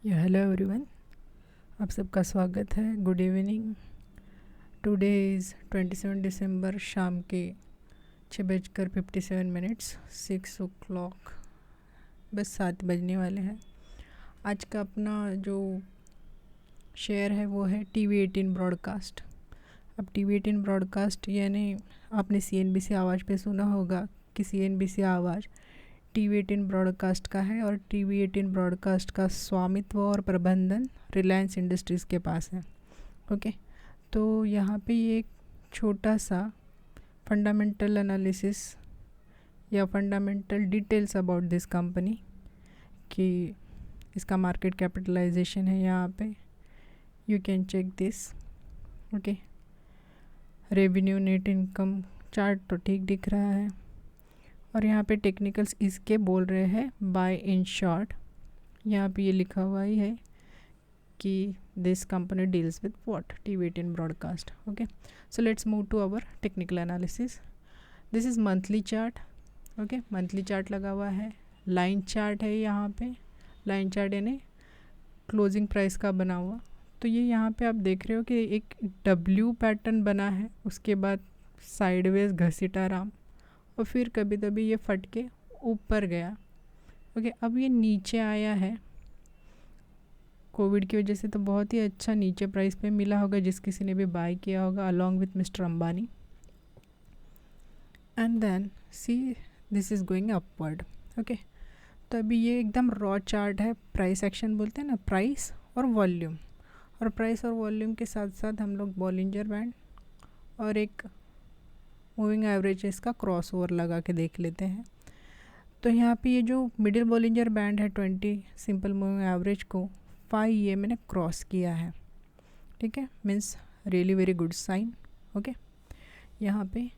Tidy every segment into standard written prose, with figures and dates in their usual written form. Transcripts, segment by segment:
Hello everyone, आप सबका स्वागत है। Good evening. टुडे इज़ 27 दिसंबर, शाम के 6:57, 6 o'clock, बस 7 बजने वाले हैं। आज का अपना जो शेयर है वो है TV18 ब्रॉडकास्ट। अब TV18 ब्रॉडकास्ट यानी आपने CNBC आवाज़ पे सुना होगा कि CNBC आवाज़ TV18 ब्रॉडकास्ट का है और TV18 ब्रॉडकास्ट का स्वामित्व और प्रबंधन रिलायंस इंडस्ट्रीज़ के पास है। ओके, तो यहाँ पे ये एक छोटा सा फंडामेंटल एनालिसिस या fundamental details about this company कि इसका मार्केट कैपिटलाइजेशन है। यहाँ पे you can check this. Okay, revenue, net income chart तो ठीक दिख रहा है और यहाँ पे टेक्निकल्स इसके बोल रहे हैं बाय इन शॉर्ट। यहाँ पे ये लिखा हुआ ही है कि this company deals with what, TV18 broadcast. Okay, so let's move to our technical analysis. This is monthly chart. Okay, monthly chart लगा हुआ है, लाइन चार्ट है यहाँ पे। लाइन चार्ट यानी क्लोजिंग प्राइस का बना हुआ। तो ये यहाँ पे आप देख रहे हो कि एक W पैटर्न बना है, उसके बाद साइडवेज घसीटा राम और फिर कभी कभी ये फट के ऊपर गया। ओके, अब ये नीचे आया है कोविड की वजह से, तो बहुत ही अच्छा नीचे प्राइस पे मिला होगा जिस किसी ने भी बाय किया होगा along with mister Ambani. And then see this is going upward. Okay, तो अभी ये एकदम रॉ चार्ट है। प्राइस एक्शन बोलते हैं ना, प्राइस और वॉल्यूम, और प्राइस और वॉल्यूम के साथ साथ हम लोग बॉलिंजर बैंड और एक मूविंग एवरेज इसका क्रॉस ओवर लगा के देख लेते हैं। तो यहाँ पे ये जो मिडिल बॉलिंजर बैंड है 20 सिंपल मूविंग एवरेज को 5 मैंने क्रॉस किया है। ठीक है, means really very good sign. Okay, यहाँ पे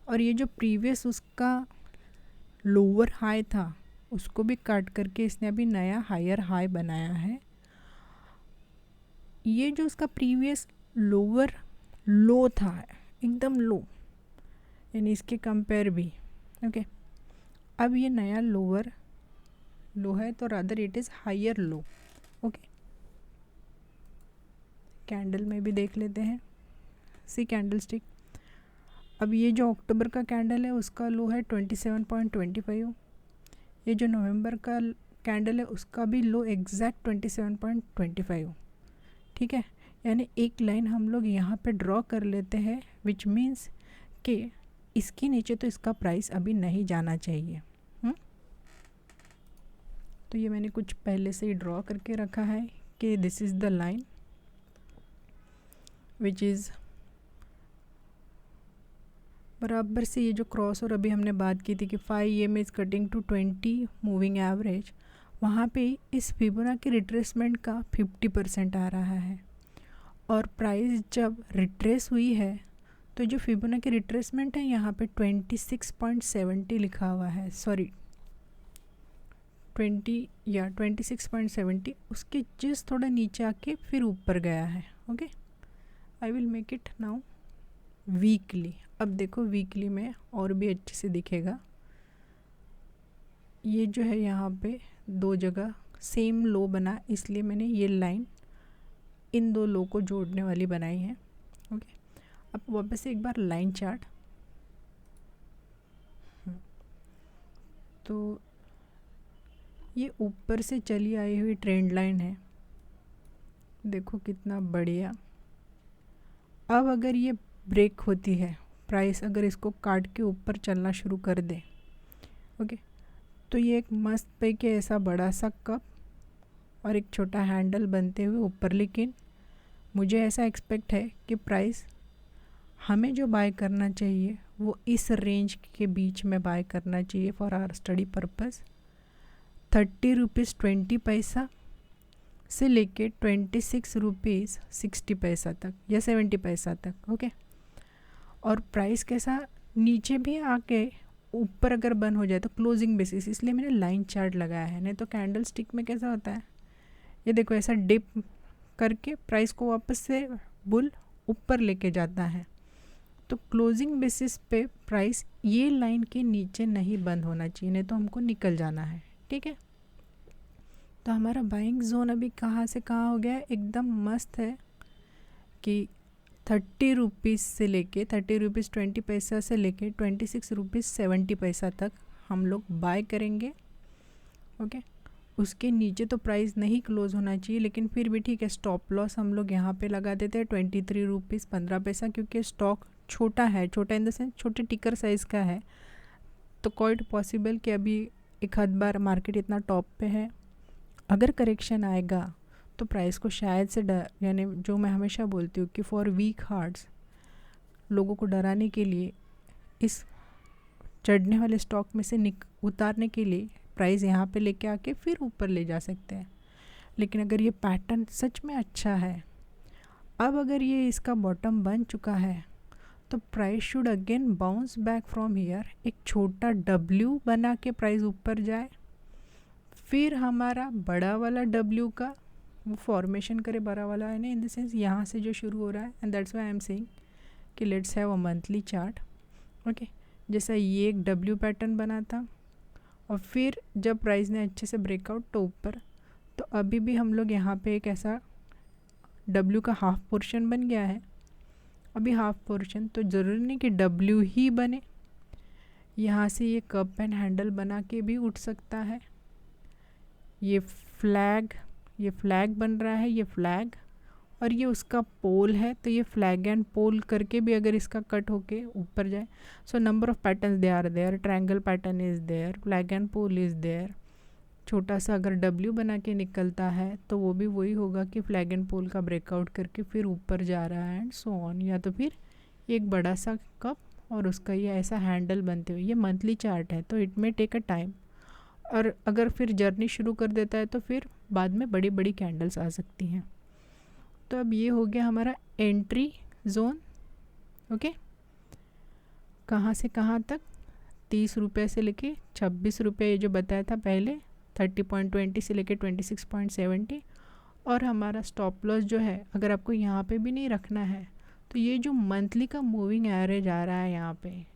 और ये जो प्रीवियस उसका लोअर हाई था उसको भी काट करके इसने अभी नया हायर हाई बनाया है। ये जो उसका प्रीवियस लोअर लो था एकदम लो, यानी इसके कंपेयर भी। ओके, अब ये नया लोअर लो है तो rather it is higher low. Okay, candle में भी देख लेते हैं। सी कैंडल स्टिक, अब ये जो अक्टूबर का कैंडल है उसका लो है 27.25। ये जो नवंबर का कैंडल है उसका भी लो एग्जैक्ट 27.25। ठीक है, यानी एक लाइन हम लोग यहाँ पे ड्रॉ कर लेते हैं, विच मीन्स कि इसके नीचे तो इसका प्राइस अभी नहीं जाना चाहिए। तो ये मैंने कुछ पहले से ही ड्रॉ करके रखा है कि this is the line which is बराबर से ये जो क्रॉस और अभी हमने बात की थी कि 5 is cutting to 20 moving average, वहाँ पे इस फिबोनाची रिट्रेसमेंट का 50% आ रहा है। और प्राइस जब रिट्रेस हुई है तो जो फिबोनाची रिट्रेसमेंट है यहाँ पे 26.70 लिखा हुआ है, सॉरी 26.70, उसके जस्ट थोड़ा नीचे आके फिर ऊपर गया है। Okay, I will make it now weekly. अब देखो वीकली में और भी अच्छे से दिखेगा। ये जो है यहाँ पे दो जगह सेम लो बना, इसलिए मैंने ये लाइन इन दो लो को जोड़ने वाली बनाई है। ओके, अब वापस से एक बार लाइन चार्ट। तो ये ऊपर से चली आई हुई ट्रेंड लाइन है, देखो कितना बढ़िया। अब अगर ये ब्रेक होती है, प्राइस अगर इसको काट के ऊपर चलना शुरू कर दे, ओके, तो ये एक मस्त पे के ऐसा बड़ा सा कप और एक छोटा हैंडल बनते हुए ऊपर। लेकिन मुझे ऐसा एक्सपेक्ट है कि प्राइस हमें जो बाय करना चाहिए वो इस रेंज के बीच में बाय करना चाहिए for our study purpose. 30 rupees 20 पैसा से लेके 26 रुपीज़ 60 पैसा तक या 70 पैसा तक। ओके, और प्राइस कैसा नीचे भी आके ऊपर अगर बंद हो जाए तो क्लोजिंग बेसिस, इसलिए मैंने लाइन चार्ट लगाया है। नहीं तो कैंडल स्टिक में कैसा होता है, ये देखो ऐसा डिप करके प्राइस को वापस से बुल ऊपर लेके जाता है। तो क्लोजिंग बेसिस पे प्राइस ये लाइन के नीचे नहीं बंद होना चाहिए, नहीं तो हमको निकल जाना है। ठीक है, तो हमारा बाइंग जोन अभी कहाँ से कहाँ हो गया है, एकदम मस्त है कि 30 रुपीज़ से लेके 30 रुपीज़ 20 पैसा से लेके 26 रुपीज़ 70 पैसा तक हम लोग बाय करेंगे। ओके, उसके नीचे तो प्राइस नहीं क्लोज होना चाहिए, लेकिन फिर भी ठीक है, स्टॉप लॉस हम लोग यहाँ पे लगा देते हैं 23 रुपीज़ 15 पैसा, क्योंकि स्टॉक छोटा है, छोटा इन द सेंस छोटे टिकर साइज़ का है। तो क्वाइट पॉसिबल कि अभी एक आध बार मार्केट इतना टॉप पे है, अगर करेक्शन आएगा तो प्राइस को शायद से डर, यानी जो मैं हमेशा बोलती हूँ कि फॉर वीक हार्ट्स, लोगों को डराने के लिए, इस चढ़ने वाले स्टॉक में से उतारने के लिए प्राइस यहाँ पे लेके आके फिर ऊपर ले जा सकते हैं। लेकिन अगर ये पैटर्न सच में अच्छा है, अब अगर ये इसका बॉटम बन चुका है, तो price should again bounce back from here, एक छोटा डब्ल्यू बना के प्राइस ऊपर जाए, फिर हमारा बड़ा वाला डब्ल्यू का वो फॉर्मेशन करे, बड़ा वाला है ना, इन द सेंस यहाँ से जो शुरू हो रहा है। And that's why I am saying कि let's have a monthly chart. Okay, जैसा ये एक डब्ल्यू पैटर्न बना था, और फिर जब प्राइस ने अच्छे से ब्रेकआउट तो ऊपर, तो अभी भी हम लोग यहाँ पे एक ऐसा डब्ल्यू का हाफ पोर्शन बन गया है। अभी हाफ पोर्शन तो ज़रूरी नहीं कि डब्ल्यू ही बने, यहाँ से ये कप एंड हैंडल बना के भी उठ सकता है। ये फ्लैग बन रहा है, ये फ्लैग, और ये उसका पोल है, तो ये फ्लैग एंड पोल करके भी अगर इसका कट होके ऊपर जाए, so number of patterns they are there, triangle pattern is there, flag and pole is there. छोटा सा अगर डब्ल्यू बना के निकलता है तो वो भी वही होगा कि फ्लैग एंड पोल का ब्रेकआउट करके फिर ऊपर जा रहा है एंड सो ऑन। या तो फिर एक बड़ा सा कप और उसका ये ऐसा हैंडल बनते हुए, ये मंथली चार्ट है तो it may take a time, और अगर फिर जर्नी शुरू कर देता है तो फिर बाद में बड़ी बड़ी कैंडल्स आ सकती हैं। तो अब ये हो गया हमारा एंट्री जोन। ओके, कहाँ से कहाँ तक, 30 रुपये से लेके 26 रुपये, ये जो बताया था पहले, 30.20 से लेके 26.70। और हमारा स्टॉप लॉस जो है, अगर आपको यहाँ पे भी नहीं रखना है, तो ये जो मंथली का मूविंग एवरेज आ रहा है यहाँ पे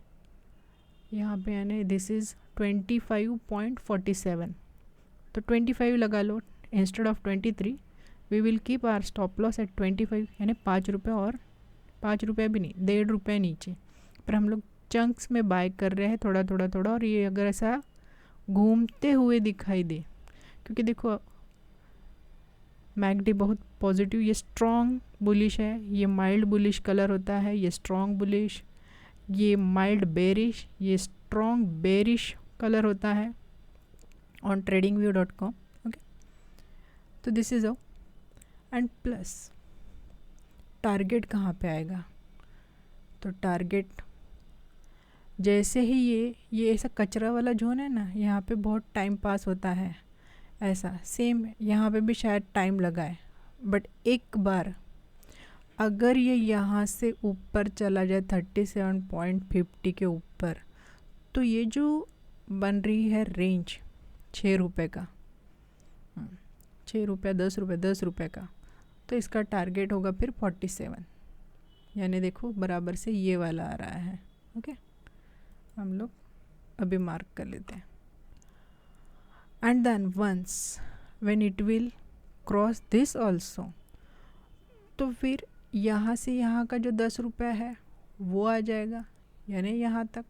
यानी दिस इज़ 25.47, तो 25 लगा लो instead of 23। We will keep our stop loss at 25, यानी 5 रुपये, और 5 रुपये भी नहीं, 1.5 रुपये नीचे, पर हम लोग चंक्स में बाय कर रहे हैं थोड़ा थोड़ा थोड़ा। और ये अगर ऐसा घूमते हुए दिखाई दे, क्योंकि देखो मैकडी बहुत पॉजिटिव, ये स्ट्रॉन्ग बुलिश है, ये माइल्ड बुलिश कलर होता है, ये स्ट्रॉन्ग बुलिश, ये माइल्ड बेरिश, ये स्ट्रॉन्ग बेरिश कलर होता है ऑन tradingview.com। ओके, तो this is a and plus target कहाँ पे आएगा, तो टारगेट जैसे ही ये ऐसा कचरा वाला जोन है ना, यहाँ पे बहुत टाइम पास होता है, ऐसा सेम यहाँ पे भी शायद टाइम लगा है, बट एक बार अगर ये यहाँ से ऊपर चला जाए 37.50 के ऊपर, तो ये जो बन रही है रेंज 6 रुपये का, 6 रुपये 10 रुपये 10 रुपये का, तो इसका टारगेट होगा फिर 47, यानी देखो बराबर से ये वाला आ रहा है। ओके, हम लोग अभी मार्क कर लेते हैं। And then once when it will cross this also, तो फिर यहाँ से यहाँ का जो 10 रुपये है वो आ जाएगा, यानी यहाँ तक,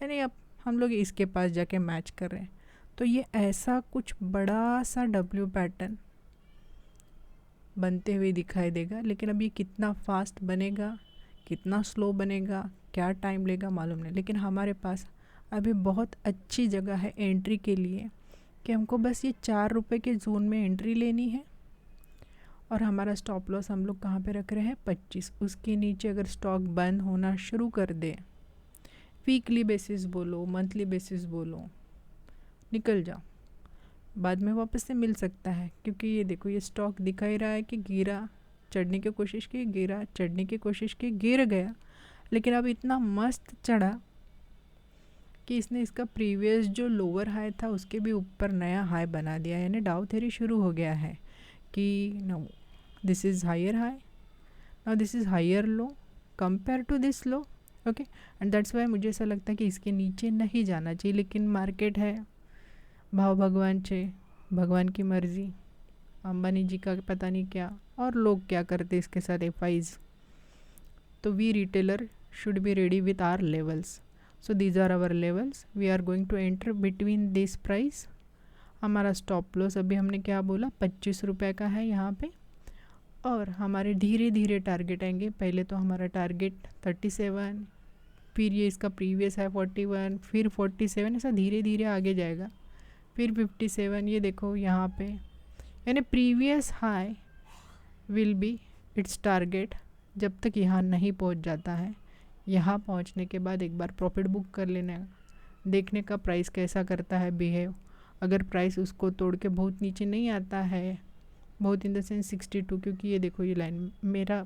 यानी अब हम लोग इसके पास जाके मैच कर रहे हैं। तो ये ऐसा कुछ बड़ा सा डब्ल्यू पैटर्न बनते हुए दिखाई देगा, लेकिन अब ये कितना फास्ट बनेगा, कितना स्लो बनेगा, क्या टाइम लेगा मालूम नहीं। लेकिन हमारे पास अभी बहुत अच्छी जगह है एंट्री के लिए, कि हमको बस ये 4 रुपये के जोन में एंट्री लेनी है, और हमारा स्टॉप लॉस हम लोग कहाँ पे रख रहे हैं 25। उसके नीचे अगर स्टॉक बंद होना शुरू कर दे, वीकली बेसिस बोलो, मंथली बेसिस बोलो, निकल जाओ, बाद में वापस से मिल सकता है। क्योंकि ये देखो, ये स्टॉक दिखा ही रहा है कि गिरा, चढ़ने की कोशिश की, गिरा, चढ़ने की कोशिश की, गिर गया, लेकिन अब इतना मस्त चढ़ा कि इसने इसका प्रीवियस जो लोअर हाई था उसके भी ऊपर नया हाई बना दिया, यानी डाउ थ्योरी शुरू हो गया है कि no, this is higher high, now this is higher low compare to this low. Okay, and that's why मुझे ऐसा लगता है कि इसके नीचे नहीं जाना चाहिए, लेकिन मार्केट है, भाव भगवान छे, भगवान की मर्जी, अंबानी जी का पता नहीं क्या, और लोग क्या करते इसके साथ एफआईज। तो we retailer should be ready with our levels. So these are our levels, we are going to enter between this price. हमारा स्टॉप लॉस अभी हमने क्या बोला, 25 रुपये का है यहाँ पे, और हमारे धीरे धीरे टारगेट आएंगे। पहले तो हमारा टारगेट 37, फिर ये इसका प्रीवियस है 41, फिर 47, ऐसा धीरे धीरे आगे जाएगा, फिर 57। ये देखो यहाँ पे, यानी previous high will be it's target जब तक यहाँ नहीं पहुँच जाता है। यहाँ पहुँचने के बाद एक बार प्रॉफिट बुक कर लेना, देखने का प्राइस कैसा करता है बिहेव। अगर प्राइस उसको तोड़ के बहुत नीचे नहीं आता है, बहुत इन द सेंस 62, क्योंकि ये देखो ये लाइन, मेरा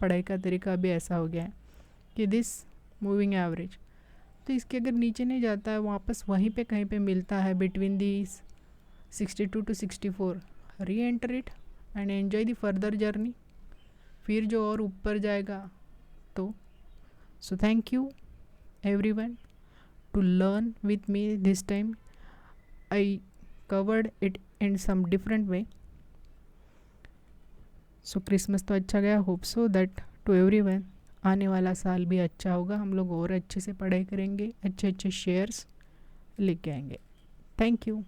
पढ़ाई का तरीका अभी ऐसा हो गया है कि दिस मूविंग एवरेज, तो इसके अगर नीचे नहीं जाता है, वापस वहीं पे कहीं पे मिलता है बिटवीन दिस 62 to 64, री enter it and enjoy the further journey, फिर जो और ऊपर जाएगा तो। So thank you everyone to learn with me this time. I covered it in some different way. So Christmas तो अच्छा गया, hope so that to everyone आने वाला साल भी अच्छा होगा, हम लोग और अच्छे से पढ़ाई करेंगे, अच्छे अच्छे शेयर्स लेके आएंगे। Thank you.